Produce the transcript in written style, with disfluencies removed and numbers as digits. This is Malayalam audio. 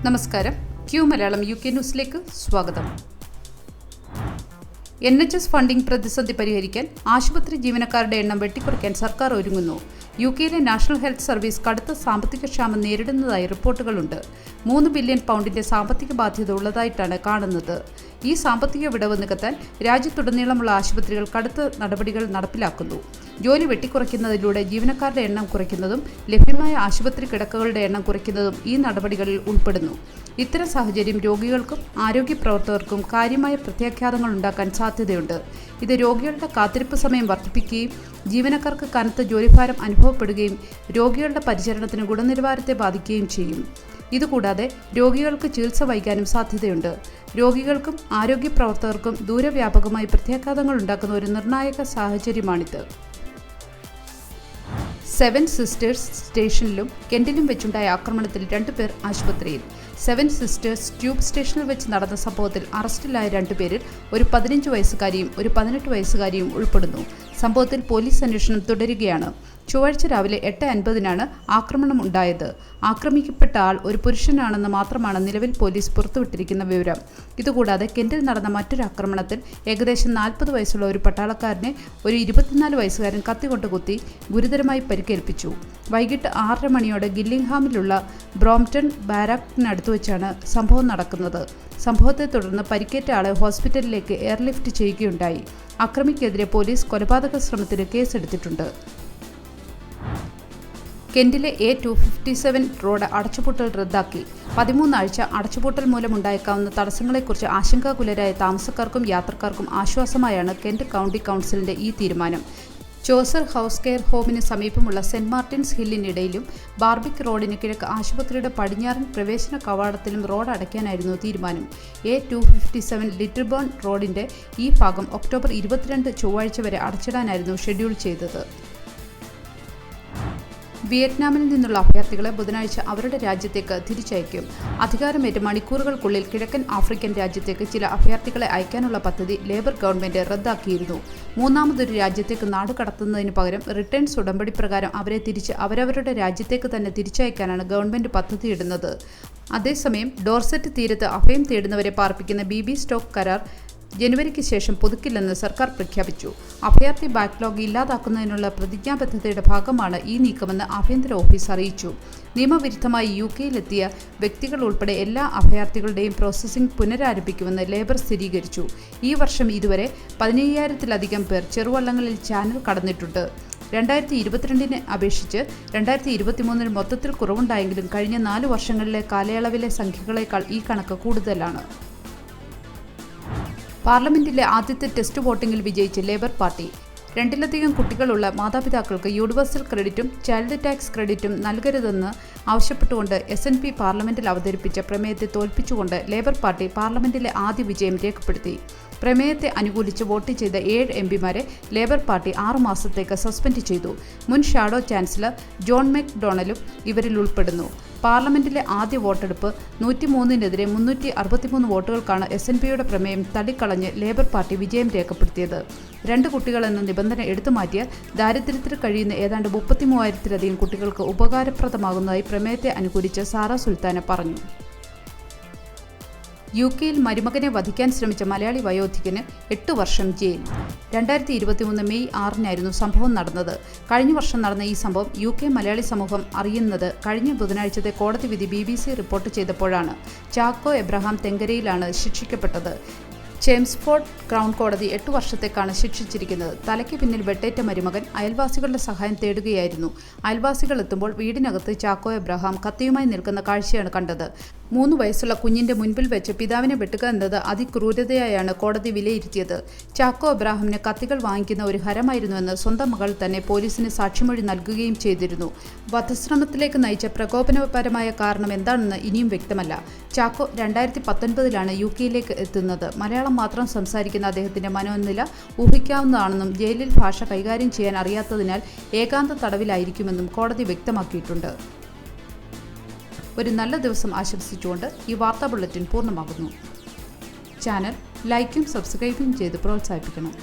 നമസ്കാരം. ക്യൂ മലയാളം UK ന്യൂസിലേക്ക് സ്വാഗതം. NHS ഫണ്ടിംഗ് പ്രതിസന്ധി പരിഹരിക്കാൻ ആശുപത്രി ജീവനക്കാരുടെ എണ്ണം വെട്ടിക്കുറയ്ക്കാൻ സർക്കാർ ഒരുങ്ങുന്നു. UK നാഷണൽ ഹെൽത്ത് സർവീസ് കടുത്ത സാമ്പത്തിക ക്ഷാമം നേരിടുന്നതായി റിപ്പോർട്ടുകളുണ്ട്. 3 ബില്യൺ പൗണ്ടിന്റെ സാമ്പത്തിക ബാധ്യത ഉള്ളതായിട്ടാണ് കാണുന്നത്. ഈ സാമ്പത്തിക വിടവ് നികത്താൻ രാജ്യത്തുടനീളമുള്ള ആശുപത്രികൾ കടുത്ത നടപടികൾ നടപ്പിലാക്കുന്നു. ജോലി വെട്ടിക്കുറയ്ക്കുന്നതിലൂടെ ജീവനക്കാരുടെ എണ്ണം കുറയ്ക്കുന്നതും ലഭ്യമായ ആശുപത്രി കിടക്കകളുടെ എണ്ണം കുറയ്ക്കുന്നതും ഈ നടപടികളിൽ ഉൾപ്പെടുന്നു. ഇത്തരം സാഹചര്യം രോഗികൾക്കും ആരോഗ്യ പ്രവർത്തകർക്കും കാര്യമായ പ്രത്യാഘാതങ്ങൾ ഉണ്ടാക്കാൻ സാധ്യതയുണ്ട്. ഇത് രോഗികളുടെ കാത്തിരിപ്പ് സമയം വർദ്ധിപ്പിക്കുകയും ജീവനക്കാർക്ക് കനത്ത ജോലിഭാരം അനുഭവപ്പെടുകയും രോഗികളുടെ പരിചരണത്തിന് ഗുണനിലവാരത്തെ ബാധിക്കുകയും ചെയ്യും. ഇതുകൂടാതെ രോഗികൾക്ക് ചികിത്സ വൈകാനും സാധ്യതയുണ്ട്. രോഗികൾക്കും ആരോഗ്യ പ്രവർത്തകർക്കും ദൂരവ്യാപകമായി പ്രത്യാഘാതങ്ങൾ ഉണ്ടാക്കുന്ന ഒരു നിർണായക സാഹചര്യമാണിത്. 7 സിസ്റ്റേഴ്സ് സ്റ്റേഷനിലും കെന്റിലും വെച്ചുണ്ടായ ആക്രമണത്തിൽ 2 പേർ ആശുപത്രിയിൽ. 7 സിസ്റ്റേഴ്സ് ട്യൂബ് സ്റ്റേഷനിൽ വെച്ച് നടന്ന സംഭവത്തിൽ അറസ്റ്റിലായ 2 പേരിൽ ഒരു 15 വയസ്സുകാരിയും ഒരു 18 വയസ്സുകാരിയും ഉൾപ്പെടുന്നു. സംഭവത്തിൽ പോലീസ് അന്വേഷണം തുടരുകയാണ്. ചൊവ്വാഴ്ച രാവിലെ 8:50 ആക്രമണം ഉണ്ടായത്. ആക്രമിക്കപ്പെട്ട ആൾ ഒരു പുരുഷനാണെന്ന് മാത്രമാണ് നിലവിൽ പോലീസ് പുറത്തുവിട്ടിരിക്കുന്ന വിവരം. ഇതുകൂടാതെ കെന്റിൽ നടന്ന മറ്റൊരു ആക്രമണത്തിൽ ഏകദേശം 40 വയസ്സുള്ള ഒരു പട്ടാളക്കാരനെ ഒരു 24 വയസ്സുകാരൻ കത്തികൊണ്ട് കുത്തി ഗുരുതരമായി പരിക്കേൽപ്പിച്ചു. വൈകിട്ട് 6:30 മണിയോടെ ഗില്ലിംഗ്ഹാമിലുള്ള ബ്രോംപ്ടൺ ബാരക്കിനടുത്ത് വെച്ചാണ് സംഭവം നടക്കുന്നത്. സംഭവത്തെ തുടർന്ന് പരിക്കേറ്റ ആളെ ഹോസ്പിറ്റലിലേക്ക് എയർലിഫ്റ്റ് ചെയ്യുകയുണ്ടായി. അക്രമിക്കെതിരെ പോലീസ് കൊലപാതക ശ്രമത്തിന് കേസെടുത്തിട്ടുണ്ട്. കെന്റിലെ A257 റോഡ് അടച്ചുപൂട്ടൽ റദ്ദാക്കി. 13 ആഴ്ച അടച്ചുപൂട്ടൽ മൂലമുണ്ടായേക്കാവുന്ന തടസ്സങ്ങളെക്കുറിച്ച് ആശങ്കാകുലരായ താമസക്കാർക്കും യാത്രക്കാർക്കും ആശ്വാസമായാണ് കെന്റ് കൗണ്ടി കൗൺസിലിന്റെ ഈ തീരുമാനം. ചോസർ ഹൗസ് കെയർ ഹോമിന് സമീപമുള്ള സെന്റ് മാർട്ടിൻസ് ഹില്ലിനിടയിലും ബാർബിക് റോഡിന് കിഴക്ക് ആശുപത്രിയുടെ പടിഞ്ഞാറൻ പ്രവേശന കവാടത്തിലും റോഡ് അടയ്ക്കാനായിരുന്നു തീരുമാനം. A257 ലിറ്റിൽ ബേൺ റോഡിന്റെ ഈ ഭാഗം ഒക്ടോബർ 22 ചൊവ്വാഴ്ച വരെ അടച്ചിടാനായിരുന്നു ഷെഡ്യൂൾ ചെയ്തത്. വിയറ്റ്നാമിൽ നിന്നുള്ള അഭയാർത്ഥികളെ ബുധനാഴ്ച അവരുടെ രാജ്യത്തേക്ക് തിരിച്ചയക്കും. അധികാരമേറ്റ് മണിക്കൂറുകൾക്കുള്ളിൽ കിഴക്കൻ ആഫ്രിക്കൻ രാജ്യത്തേക്ക് ചില അഭയാർത്ഥികളെ അയക്കാനുള്ള പദ്ധതി ലേബർ ഗവൺമെന്റ് റദ്ദാക്കിയിരുന്നു. മൂന്നാമതൊരു രാജ്യത്തേക്ക് നാടുകടത്തുന്നതിന് പകരം റിട്ടേൺസ് ഉടമ്പടി പ്രകാരം അവരെ തിരിച്ച് അവരവരുടെ രാജ്യത്തേക്ക് തന്നെ തിരിച്ചയക്കാനാണ് ഗവൺമെന്റ് പദ്ധതിയിടുന്നത്. അതേസമയം ഡോർസെറ്റ് തീരത്ത് അഭയം തേടുന്നവരെ പാർപ്പിക്കുന്ന BB സ്റ്റോക്ക് കരാർ ജനുവരിക്ക് ശേഷം പുതുക്കില്ലെന്ന് സർക്കാർ പ്രഖ്യാപിച്ചു. അഭയാർത്ഥി ബാക്ക്ലോഗ് ഇല്ലാതാക്കുന്നതിനുള്ള പ്രതിജ്ഞാബദ്ധതയുടെ ഭാഗമാണ് ഈ നീക്കമെന്ന് ആഭ്യന്തര ഓഫീസ് അറിയിച്ചു. നിയമവിരുദ്ധമായി UK-യിലെത്തിയ വ്യക്തികൾ ഉൾപ്പെടെ എല്ലാ അഭയാർത്ഥികളുടെയും പ്രോസസ്സിംഗ് പുനരാരംഭിക്കുമെന്ന് ലേബർ സ്ഥിരീകരിച്ചു. ഈ വർഷം ഇതുവരെ 15,000-ലധികം പേർ ചെറുവള്ളങ്ങളിൽ ചാനൽ കടന്നിട്ടുണ്ട്. 2022 അപേക്ഷിച്ച് 2023 മൊത്തത്തിൽ കുറവുണ്ടായെങ്കിലും കഴിഞ്ഞ 4 വർഷങ്ങളിലെ കാലയളവിലെ സംഖ്യകളേക്കാൾ ഈ കണക്ക് കൂടുതലാണ്. പാർലമെന്റിലെ ആദ്യത്തെ ടെസ്റ്റ് വോട്ടിംഗിൽ വിജയിച്ച് ലേബർ പാർട്ടി. 2-ലധികം കുട്ടികളുള്ള മാതാപിതാക്കൾക്ക് യൂണിവേഴ്സൽ ക്രെഡിറ്റും ചൈൽഡ് ടാക്സ് ക്രെഡിറ്റും നൽകരുതെന്ന് ആവശ്യപ്പെട്ടുകൊണ്ട് SNP പാർലമെന്റിൽ അവതരിപ്പിച്ച പ്രമേയത്തെ തോൽപ്പിച്ചുകൊണ്ട് ലേബർ പാർട്ടി പാർലമെന്റിലെ ആദ്യ വിജയം രേഖപ്പെടുത്തി. പ്രമേയത്തെ അനുകൂലിച്ച് വോട്ട് ചെയ്ത 7 MPമാരെ ലേബർ പാർട്ടി 6 മാസത്തേക്ക് സസ്പെൻഡ് ചെയ്തു. മുൻ ഷാഡോ ചാൻസലർ ജോൺ മെക്ഡൊണലും ഇവരിൽ ഉൾപ്പെടുന്നു. പാർലമെന്റിലെ ആദ്യ വോട്ടെടുപ്പ് 103-നെതിരെ 363 വോട്ടുകൾക്കാണ് SNPയുടെ പ്രമേയം തള്ളിക്കളഞ്ഞ് ലേബർ പാർട്ടി വിജയം രേഖപ്പെടുത്തിയത്. 2 കുട്ടികൾ എന്ന നിബന്ധന എടുത്തുമാറ്റിയാൽ ദാരിദ്ര്യത്തിൽ കഴിയുന്ന ഏതാണ്ട് 33,000-ലധികം കുട്ടികൾക്ക് ഉപകാരപ്രദമാകുന്നതായി പ്രമേയത്തെ അനുകൂലിച്ച് സാറ സുൽത്താന പറഞ്ഞു. UK-യിൽ മരുമകനെ വധിക്കാൻ ശ്രമിച്ച മലയാളി വയോധികന് 8 വർഷം ജയിൽ. 2023 മെയ് 6-നായിരുന്നു സംഭവം നടന്നത്. കഴിഞ്ഞ വർഷം നടന്ന ഈ സംഭവം UK മലയാളി സമൂഹം അറിയുന്നത് കഴിഞ്ഞ ബുധനാഴ്ചത്തെ കോടതി വിധി BBC റിപ്പോർട്ട് ചെയ്തപ്പോഴാണ്. ചാക്കോ എബ്രഹാം തെങ്കരയിലാണ് ശിക്ഷിക്കപ്പെട്ടത്. ചേംസ്ഫോർഡ് ക്രൗൺ കോടതി 8 വർഷത്തേക്കാണ് ശിക്ഷിച്ചിരിക്കുന്നത്. തലയ്ക്ക് പിന്നിൽ വെട്ടേറ്റ മരുമകൻ അയൽവാസികളുടെ സഹായം തേടുകയായിരുന്നു. അയൽവാസികൾ എത്തുമ്പോൾ വീടിനകത്ത് ചാക്കോ എബ്രഹാം കത്തിയുമായി നിൽക്കുന്ന കാഴ്ചയാണ് കണ്ടത്. 3 വയസ്സുള്ള കുഞ്ഞിന്റെ മുൻപിൽ വെച്ച് പിതാവിനെ വെട്ടുക എന്നത് അതിക്രൂരതയായാണ് കോടതി വിലയിരുത്തിയത്. ചാക്കോ എബ്രഹാമിന് കത്തികൾ വാങ്ങിക്കുന്ന ഒരു ഹരമായിരുന്നുവെന്ന് സ്വന്തം മകൾ തന്നെ പോലീസിന് സാക്ഷിമൊഴി നൽകുകയും ചെയ്തിരുന്നു. വധശ്രമത്തിലേക്ക് നയിച്ച പ്രകോപനപരമായ കാരണം എന്താണെന്ന് ഇനിയും വ്യക്തമല്ല. ചാക്കോ 2019-ലാണ് UK-യിലേക്ക് എത്തുന്നത്. മലയാളം മാത്രം സംസാരിക്കുന്ന അദ്ദേഹത്തിന്റെ മനോനില ഊഹിക്കാവുന്നതാണെന്നും ജയിലിൽ ഭാഷ കൈകാര്യം ചെയ്യാൻ അറിയാത്തതിനാൽ ഏകാന്ത തടവിലായിരിക്കുമെന്നും കോടതി വ്യക്തമാക്കിയിട്ടുണ്ട്. ഒരു നല്ല ദിവസം ആശംസിച്ചുകൊണ്ട് ഈ വാർത്താ ബുള്ളറ്റിൻ പൂർണ്ണമാകുന്നു. ചാനൽ ലൈക്കും സബ്സ്ക്രൈബും ചെയ്ത് പ്രോത്സാഹിപ്പിക്കണം.